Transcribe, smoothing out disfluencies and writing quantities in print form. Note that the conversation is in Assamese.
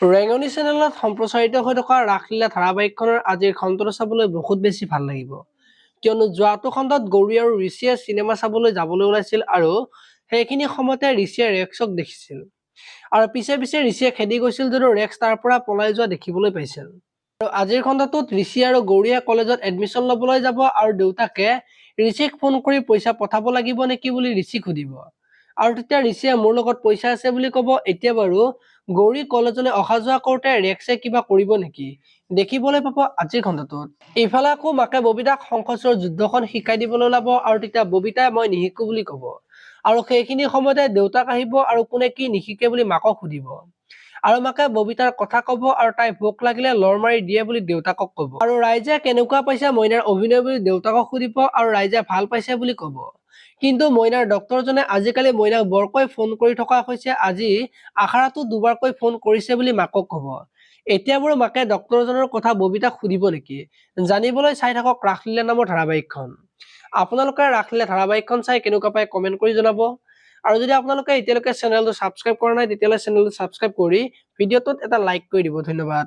ৰেঙনি চেনেলত সম্প্ৰচাৰিত হৈ থকা ৰাসলীলা ধাৰাবাহিকখনৰ আজিৰ খণ্ডটো চাবলৈ বহুত বেছি ভাল লাগিব। কিয়নো যোৱাটো খণ্ডত গৌৰী আৰু ঋষিয়ে চিনেমা চাবলৈ যাবলৈ ওলাইছিল আৰু সেইখিনি সময়তে ঋষিয়ে ৰেক্সক দেখিছিল। আৰু পিছে পিছে ঋষিয়ে খেদি গৈছিল যদিও ৰেক্স তাৰ পৰা পলাই যোৱা দেখিবলৈ পাইছিল। আৰু আজিৰ খণ্ডটোত ঋষি আৰু গৌৰীয়ে কলেজত এডমিশ্যন ল'বলৈ যাব আৰু দেউতাকে ঋষিক ফোন কৰি পইচা পঠাব লাগিব নেকি বুলি ঋষিক সুধিব। আৰু তেতিয়া ঋষিয়ে মোৰ লগত পইচা আছে বুলি ক'ব। এতিয়া বাৰু গৌৰী কলেজলৈ অহা যোৱা কৰোঁতে ৰেক্সে কিবা কৰিব নেকি দেখিবলৈ পাব আজিৰ খণ্ডটোত। ইফালে আকৌ মাকে ববিতাক শংখচূড়ৰ যুদ্ধখন শিকাই দিবলৈ ওলাব আৰু তেতিয়া ববিতাই মই নিশিকো বুলি ক'ব। আৰু সেইখিনি সময়তে দেউতাক আহিব আৰু কোনে কি নিশিকে বুলি মাকক সুধিব। আৰু মাকে ববিতাৰ কথা ক'ব আৰু তাই ভোক লাগিলে লৰ মাৰি দিয়ে বুলি দেউতাকক ক'ব। আৰু ৰাইজে কেনেকুৱা পাইছে মইনাৰ অভিনয় বুলি দেউতাকক সুধিব আৰু ৰাইজে ভাল পাইছে বুলি ক'ব। কিন্তু মইনাৰ ডক্তৰজনে আজিকালি মইনাক বৰকৈ ফোন কৰি থকা হৈছে, আজি আখাৰাতো দুবাৰকৈ ফোন কৰিছে বুলি মাকক ক'ব। এতিয়া বাৰু মাকে ডক্তৰজনৰ কথা ববিতাক সুধিব নেকি জানিবলৈ চাই থাকক ৰাসলীলা নামৰ ধাৰাবাহিকখন। আপোনালোকে ৰাসলীলা ধাৰাবাহিকখন চাই কেনেকুৱা পায় কমেন্ট কৰি জনাব। আৰু যদি আপোনালোকে এতিয়ালৈকে চেনেলটো ছাবস্ক্ৰাইব কৰা নাই তেতিয়াহ'লে চেনেলটো ছাবস্ক্ৰাইব কৰি ভিডিঅ'টোত এটা লাইক কৰি দিব। ধন্যবাদ।